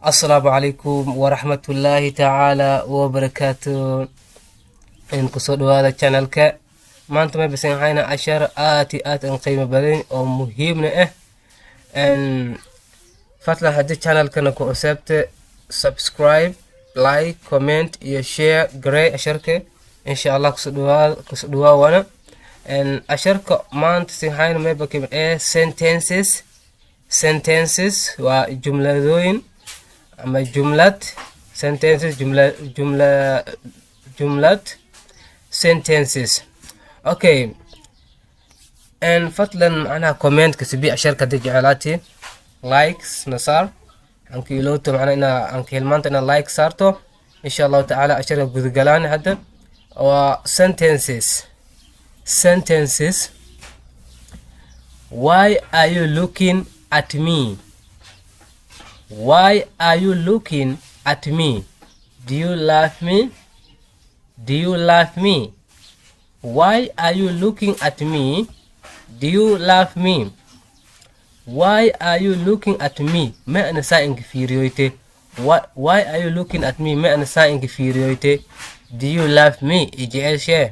Assalamu alaikum warahmatullahi ta'ala wabarakatuh. In kusoo dhawaada channelka. Maanta ma bisan hayna cashar aad aan qiimo badan oo muhiimna ah. Fadlan haddii channelkana ku cusubta subscribe, like, comment iyo share garay casharka. Insha Allah kusoo dhawaana. Casharka maanta si hayna ma bakim sentences waa jumladooyin ama jumlad sentences jumlad sentences. Okay, fadlan macnaha comment kasbi casharka hadii jecelaati likes nasar anki ilowto macnaha ina anki hilmaanta ina like saarto insha Allah ta'ala casharka gudgalaan hadda waa sentences. Why are you looking at me? Why are you looking at me? Do you love me? Do you love me? Why are you looking at me? Do you love me? Why are you looking at me? ما أنا سائن كفيريوتي. Why are you looking at me? ما أنا سائن كفيريوتي. Do you love me? إجعل شيء.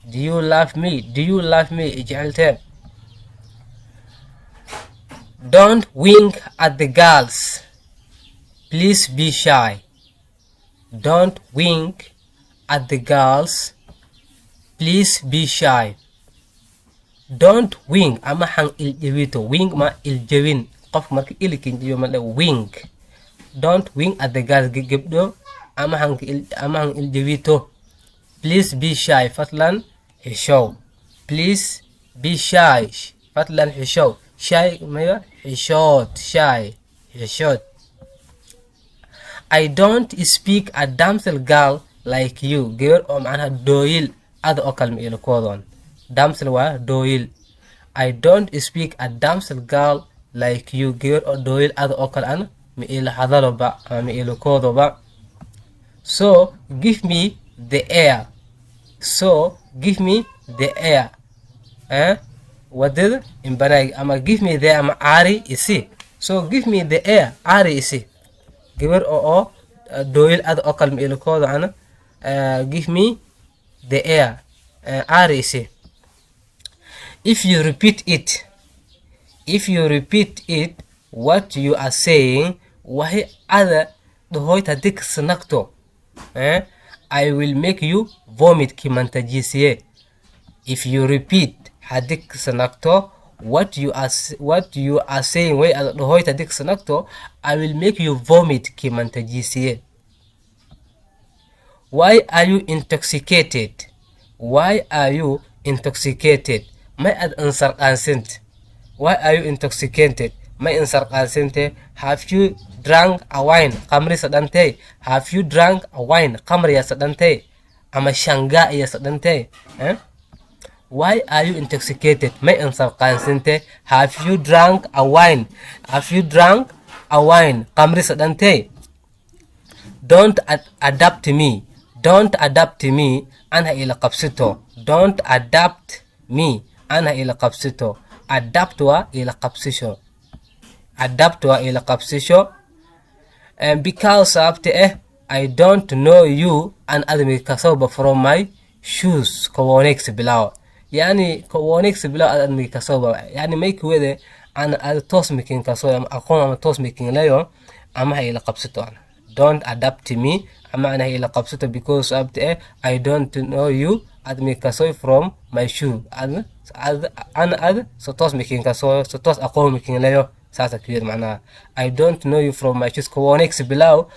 Do you love me? Do you love me? إجعل شيء. Don't wink at the girls. Please be shy. Don't wink at the girls. Please be shy. Don't wink ama hang iljawito. Wink ma iljawin. Qof marka ilikin jiyo ma wink. Don't wink at the girls. Gibdo ama hang iljawito. Please be shy. Fatlan hishow. Please be shy. Fatlan hishow. Shy maya hishot. Shy hishot. I don't speak a damsel girl like you. Gabar oo macnaha dooyil ada oo kalma ila koodon. Damsel waa dooyil. I don't speak a damsel girl like you. Gabar oo dooyil ada oo kal ana ma ila hadalo ba ma ila koodo ba. So give me the air. So give me the air. Wadada in banay ama give me the ama ari isi. So give me the air ari isi. Gabar oo dooyil ad oo kalma ila koodo ana give me the air RC. If you repeat it what you are saying wahi ada dhahoyta dik snakto I will make you vomit kimantajisiye. If you repeat hadik snakto what you are saying way ada dhahoyta dik snakto I will make you vomit kimantajisiye. Why are you intoxicated? Why are you intoxicated? May ad ansarqansint. Why are you intoxicated? May ansarqansinte. Have you drunk a wine? Khamri sadante. Have you drunk a wine? Khamri ya sadante. Ama shanga ya sadante. Why are you intoxicated? May ansarqansinte. Have you drunk a wine? Have you drunk a wine? Khamri sadante. Don't adapt me. Don't adapt me. Ana ila qabsito. Don't adapt me. Ana ila qabsito. Adapt wa ila qabsisho. Adapt wa ila qabsisho. And because after I don't know you and admi kasoba from my shoes. Kawonex bilaw. Yani kawonex bilaw admi kasoba. Yani make wede ana ad tos making kasoba. Akon ama tos making layo. Ama ila qabsito ana. Don't adapt me. Ama ana ila qabsito because after I don't know you admi kasoy from my shoe. Ana so tos making kasoy so tos akon making layo. Sasa kuyir macnaha I don't know you from my shoes. Kawonex bilaw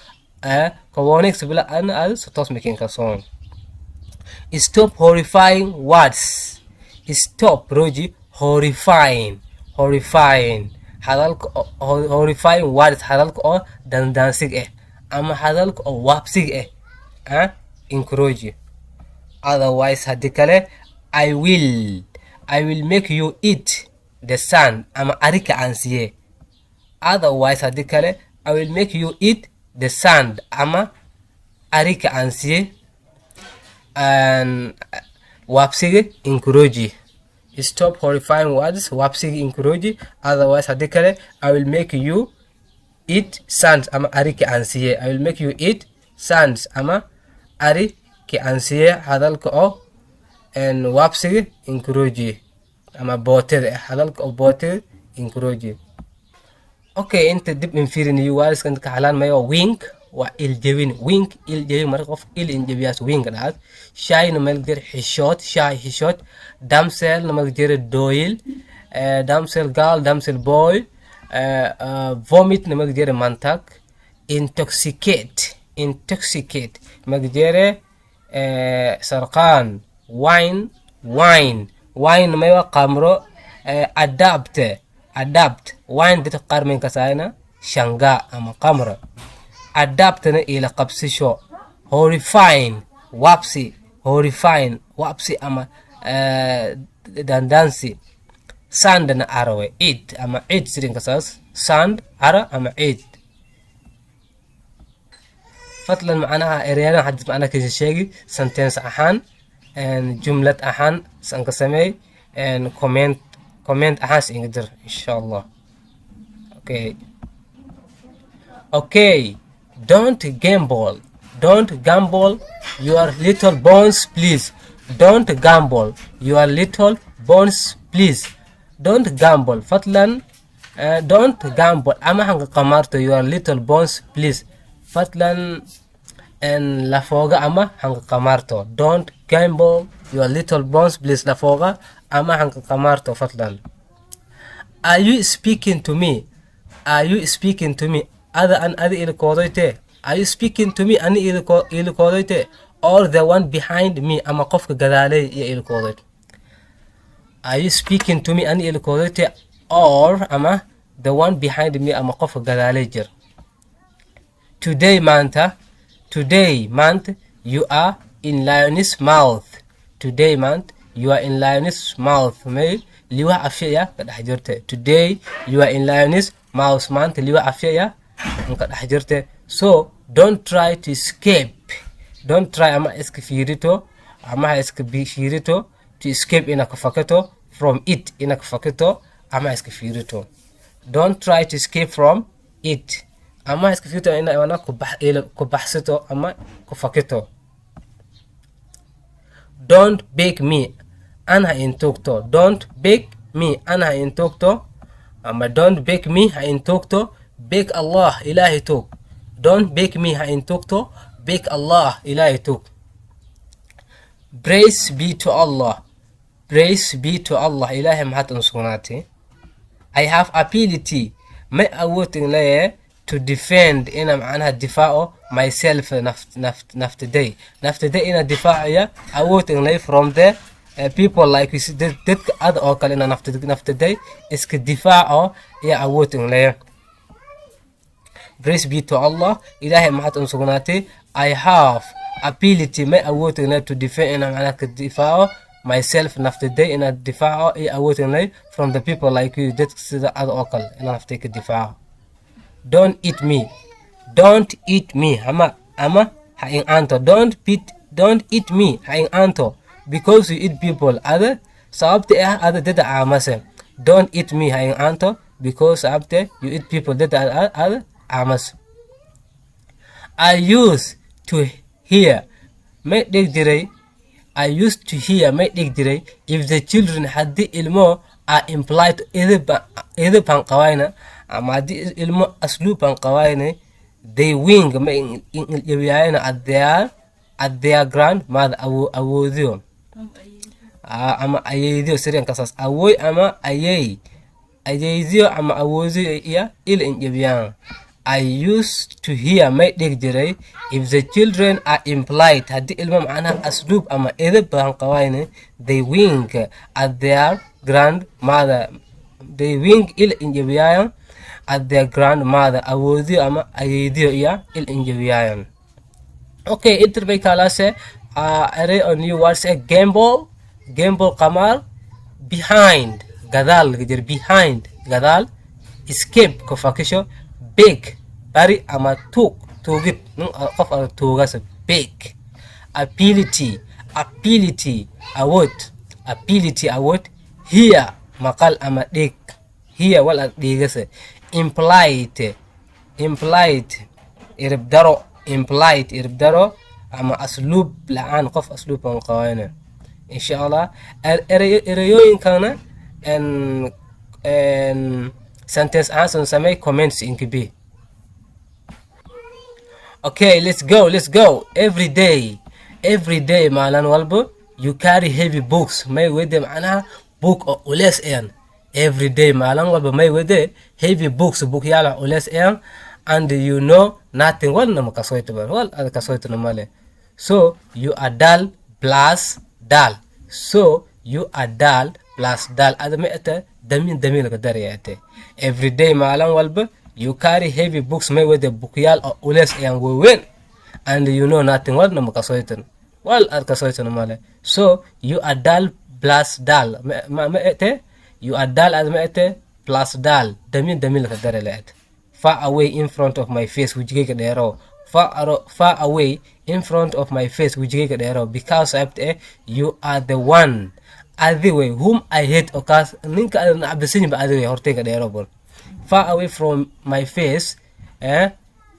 kawonex bilaw ana ad so tos making kasoy. Stop horrifying words. Stop Roji horrifying hadalka horrifying words hadalka oo dandansig ama hadalka oo waabsig encourage. Otherwise hadii kale I will make you eat the sand ama arika ansiye. Otherwise hadii kale I will make you eat the sand ama arika ansiye and waabsig encourage. Stop horrifying words waabsig encourage. Otherwise hadii kale I will make you eat sand ama ari ki aan siiyey. I will make you eat sand ama ari ki aan siiyey hadalka oo waabsiga encourage ama bootada hadalka oo bootada encourage. Okay, inta dib infiriniyo waalskan ka halaan mayo wink waa iljabin. Wink iljabin marka qof iljabiyas wink dhaad. Shy no meel jir xishood, shy xishood. Damsel no meel jir doyle, damsel girl, damsel boy. Vomit no meel jir mantag. Intoxicate, intoxicate meel jir sarqaan. Wine, wine, wine mayo qamro. Adapt, adapt wine dadka qaar min kasayna shanga ama qamra. Adaptna ila qabsisho. Horrifying, wapsi, horrifying, wapsi ama dandansi. Sand na arawe, eat ama eat sirin kasas. Sand ara ama eat. Fatlan macnaha ereyana hadis macnaha kasi sheegi sentence ahaan jumlad ahaan san ka samey comment ahaan ingadir inshallah. Okay, don't gamble, don't gamble your little bones please. Don't gamble your little bones please. Don't gamble fatlan. Don't gamble ama hanga qamarto your little bones please. Fatlan lafoga ama hanga qamarto. Don't gamble your little bones please. Lafoga ama hanga qamarto fatlan. Are you speaking to me? Are you speaking to me? Ada an adi ilkodoite. Are you speaking to me? Ani ilkodoite. Or the one behind me ama qofka gadaalay iyo ilkodoite. Are you speaking to me? Ani ilkodoite. Or ama the one behind me ama qofka gadaalay jir. Today manta, today month you are in lion's mouth. Today month you are in lion's mouth. May liwa afya ka dhex jirte. Today you are in lion's mouth. Maanta liwa afya ka dhex jirte. So don't try to escape. Don't try ama iska fiirito ama iska fiirito to escape ina ka fakato from it ina ka fakato ama iska fiirito. Don't try to escape from it ama iska fiirito ina wana ku baxsato ama ku fakato. Don't beg me ana in talkto. Don't beg me ana in talkto ama don't beg me ha in talkto. Beg Allah ilahi talk. Don't beg me ha in talkto. Beg Allah ilahi talk. Praise be to Allah. Praise be to Allah. Ilahi mahat unsugunati. I have ability. May awoodin laye to defend ina macnaha difaaco myself naftaday. Naftaday ina difaaciya awoodin laye from the people like you see dadka ada oo kale ina naftaday iska difaaco iyo awoodin laye. Praise be to Allah. Ilahi mahat unsugunati. I have ability may awoodin laye to defend ina macnaha difaaco myself naftaday ina difaaco iyo awoodin laye from the people like you dadka sida ada oo kale ina naftay ka difaaco. Don't eat me. Don't eat me. Ama ha in anto. Don't eat me ha in anto. Because you eat people. Other sababte other dada amase. Don't eat me ha in anto. Because sababte you eat people dada other amas. I used to hear. May dig diray. I used to hear. May dig diray. If the children had the ilmo are implied either pan kawaina. Ama hadii ilmo asluuban qawaynay they wing ma in at their grandmother awoodiyo ama ayeydiyo sirin kasas awoy ama ayeydiyo ama awoodiyo iya il injabiyaan. I used to hear may dhig jiray if the children are implied hadii ilmo macnaha asluub ama eedaban qawaynay they wing at their grandmother. They wing il injabiyaan at their grandmother awoodiyo ama ayeydiyo iya il injabiyaan. Okay, interbay kalase array on new words gamble qamar behind gadal gajir behind gadal escape ko fakisho big bari ama tugid qof aan tuugas big ability award here maqal ama dig here wal dhigase implied implied iribdaro implied iribdaro ama asluub la'aan qof asluub aan qabayna insha Allah erayooyinkana sentence ahaan samay comments inkibi. Okay, let's go. Every day maalin walba you carry heavy books may wede macnaha book oo ulees een every day maalin walba may wede heavy books book yaala ulees een and you know nothing walna makasoyto wal ad kasoyto male. So you are dull plus dull. So you are dull plus dull. Ada meeta damin laga darayate. Every day maalin walba you carry heavy books may wede book yaal oo ulees een weyn and you know nothing walna makasoyto wal ad kasoyto male. So you are dull plus dull meete you are dull ad meete plus dull damin laga darayate. Far away in front of my face wujigayga dheero far away in front of my face wujigayga dheero because you are the one adiway whom I hate okas ninka aan abisiin ba adiway hortayga dheero bol far away from my face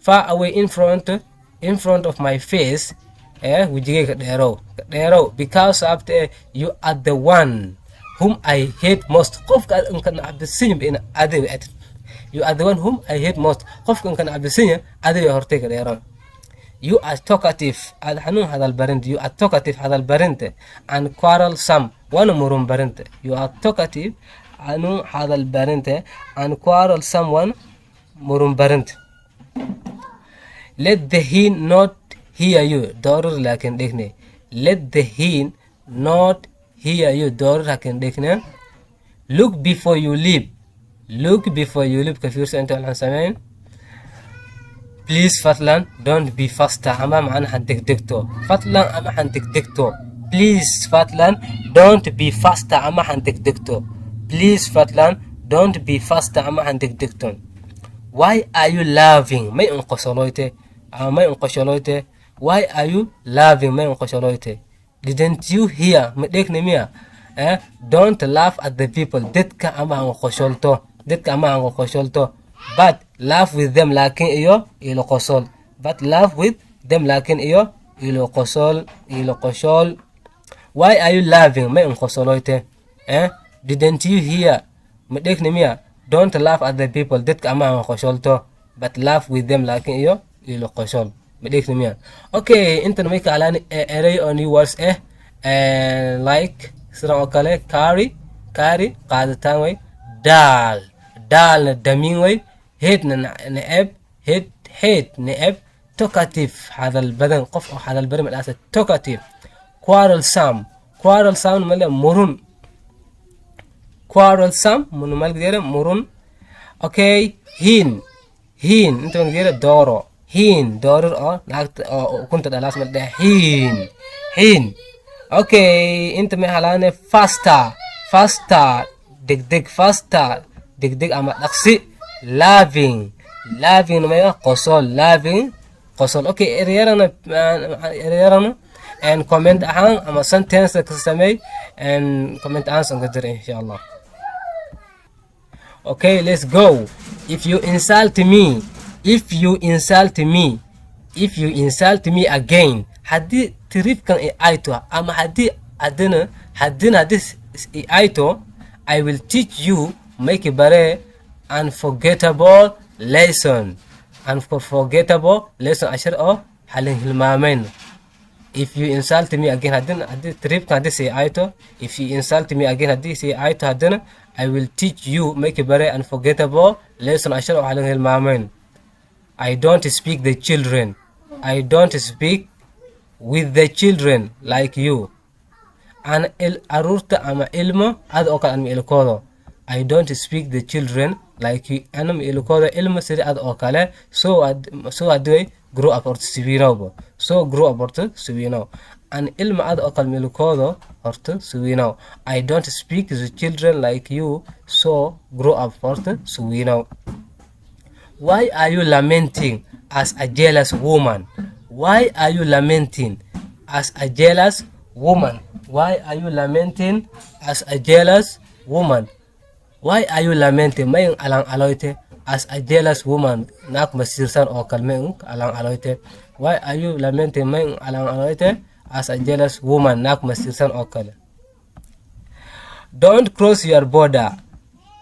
far away in front of my face wujigayga dheero because you are the one whom I hate most qofka aan abisiin ba adiway you are the one whom I hate most qofkan kan abisinya adiga hortayga dheeran. You are talkative ad xanuun hadal barinte you are talkative hadal barinte and quarrelsome wana murun barinte you are talkative xanuun hadal barinte and quarrelsome wana murun barinte. Let the hen not hear you doorar laakin dhegne let the hen not hear you doorar laakin dhegne. Look before you leap كفير أنت الآن سامعين. Please فضلا don't be faster أما معنا حندكتو فضلا أما حندكتو please فضلا don't be faster أما حندكتو please فضلا don't be faster أما حندكتو. Why are you laughing ما ينقصلويته why are you laughing ما ينقصلويته. Didn't you hear مديك نميا don't laugh at the people dadka ama aan qosholto but laugh with them laakin iyo ilo qosol but laugh with them laakin iyo ilo qosol. Why are you laughing ma in qosoloyte didn't you hear madek nimiya don't laugh at the people dadka ama aan qosholto but laugh with them laakin iyo ilo qosol madek nimiya. Okay intan may ka alaan array on new words like sida oo kale carry qaadataan way daal na damin way hate na neeb talkative hadal badan qof oo hadal badan malaasa talkative. Quarrelsome mala murun murun. Okay hin inta ngere dooro oo naagta oo kunta dhalaas ma hin. Okay inta may halane faster degdeg ama dhaqsi. Laughing may qosol Okay ereyarana and comment ahaan ama sentence ka samey and comment ahaan qadir inshallah. Okay let's go. If you insult me again hadii tirifkan ay to ama hadii ay to I will teach you make a bare unforgettable lesson ashar oo halin hilmaameyn. If you insult me again hadii tirifkan hadii say ay to if you insult me again hadii say ay to hadana I will teach you make a bare unforgettable lesson ashar oo halin hilmaameyn. I don't speak with the children like you an arurta ama ilmo ad oo kale an ilkoodo. I don't speak the children like you anam ilkoodo ilmo sida ad oo kale so adway grow up or siwino an ilmo ad oo kale ilkoodo horta siwino. I don't speak the children like you so grow up horta siwino. Why are you lamenting as a jealous woman? Why are you lamenting as a jealous woman? Why are you lamenting as a jealous woman? Why are you lamenting may alang aloyte as a jealous woman naag masiirsan oo kale may alang aloyte. Why are you lamenting may alang aloyte as a jealous woman naag masiirsan oo kale. Don't cross your border.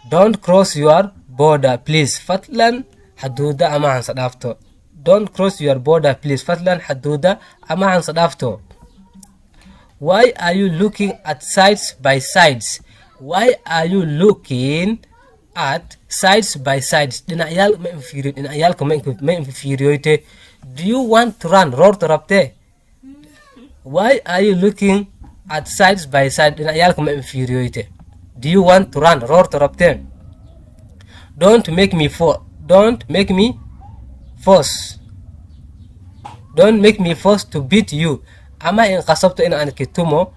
Don't cross your border please. Fadlan xuduuda ama hansa dhaafto. Don't cross your border please. Fadlan xuduuda ama hansa dhaafto. Why are you looking at sides by sides? Why are you looking at sides by sides? Dhinacyal ma inferior, dhinacyalka ma inferiorite. Do you want to run? Roorta rabte. Why are you looking at sides by side? Dhinacyalka ma inferiorite. Do you want to run? Roorta rabte. Don't make me force. Don't make me force. Don't make me force to beat you. Ama in qasabto in aan kitumo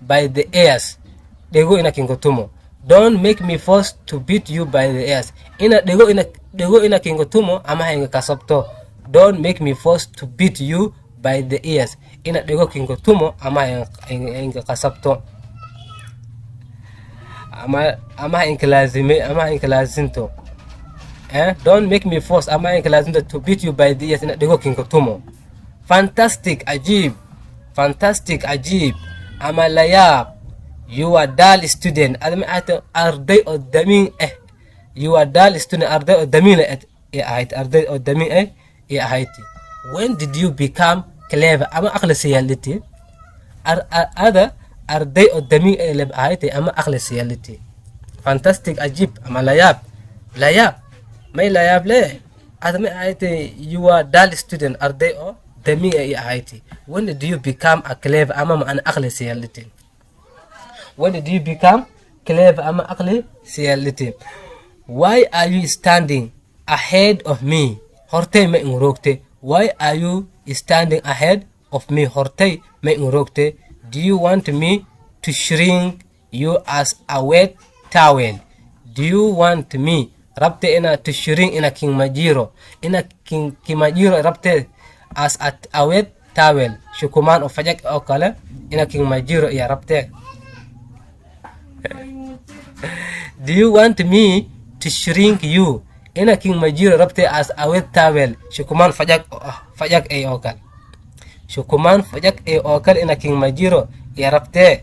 by the ears. Dego ina kingotumo. Don't make me force to beat you by the ears. Dego ina kingotumo ama in qasabto. Don't make me force to beat you by the ears. Ina dego kingotumo ama in qasabto. Ama in lazime ama in lazinto. Don't make me force ama in lazinto to beat you by the ears. Ina dego kingotumo. Fantastic, ajib. Fantastic, ajib. Ama layab. You are dull student. Adami ata arday oo damin You are dull student. Arday oo damin ahayt. Arday oo damin ahayt. When did you become clever? Ama aqli siyaliti. Ada arday oo damin ahayt ama aqli siyaliti. Fantastic, ajib. Ama layab. Layab. May layab le. Adami ata you are dull student. Arday oo damin ahayt. When did you become a clever? Ama ma an aqli siyaliti. When did you become clever? Ama aqli siyaliti. Why are you standing ahead of me? Hortay ma ingurogte. Why are you standing ahead of me? Hortay ma ingurogte. Do you want me to shrink you as a wet towel? Do you want me rabte ina to shrink ina king majiro? Ina king majiro rabte as a wet towel. Shukuman o fajak o kala ina king majiro ya rabte. Do you want me to shrink you? Ina king majiro rabte as a wet towel. Shukuman fajak ay okal. Shukuman fajak ay okal ina king majiro ya rabte.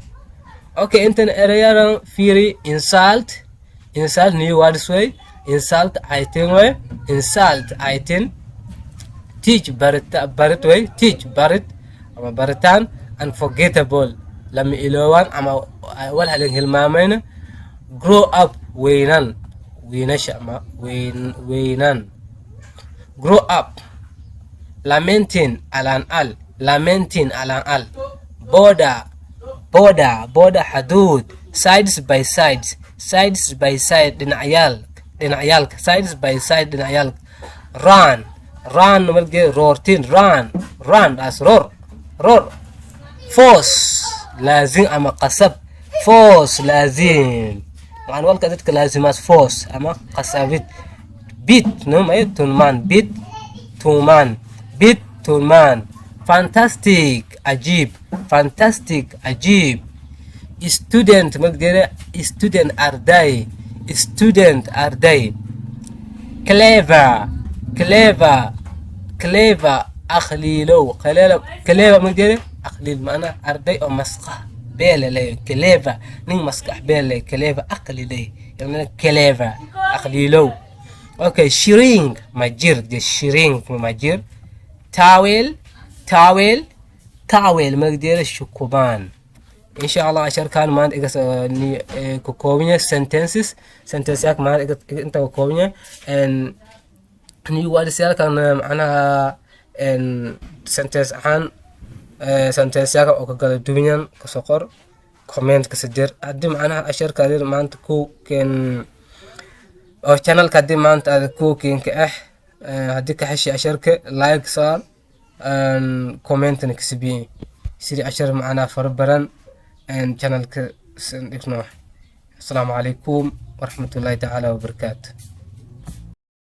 Okay, intan erayarang firi insult. Insult new words way. Insult item way. Insult item. Teach barit way. Teach barit. Ama baritan unforgettable. Lama ilawan ama wala halang hilmamayna. Grow up weynan. Weynasha ama weynan. Grow up. Lamenting alan al. Lamenting alan al. Border hadud. Sides by sides. Sides by side dinacyal. Sides by side dinacyal. Run malge roortin. Run as roar. Force لازم أما قصب. Force لازم معنى والك ذاتك لازم as force أما قصبت. Beat no ما يتونمان. Beat to man. Fantastic ajib. Fantastic ajib. Student مقدر. Student أرداي. Student أرداي. Clever أخليلو. clever مقدر. أقليل معنا أردي أو مسقة بيلة لي كليفة نين مسقة بيلة كليفة أقلي لي يعني كليفة أقليلو. أوكي شيرينج ماجير دي شيرينج ماجير. تاويل مقدر الشكوبان. إن شاء الله عشر كان ما عندك ني كوكوبينيا sentences ياك ما عندك أنت كوكوبينيا and نيو وارد سيال كان معناها and sentence عن sentence yaga oo ka kala duwan ka soo qor comment ka sadir haddii macnaha asharka aad maanta ku keen oo channel ka haddii maanta aad ku keen ka haddii ka xashi asharka like saar comment na kasbiin sidii ashar macnaha farbaran channel ka sindifno. Assalamu alaykum wa rahmatullahi ta'ala wa barakatuh.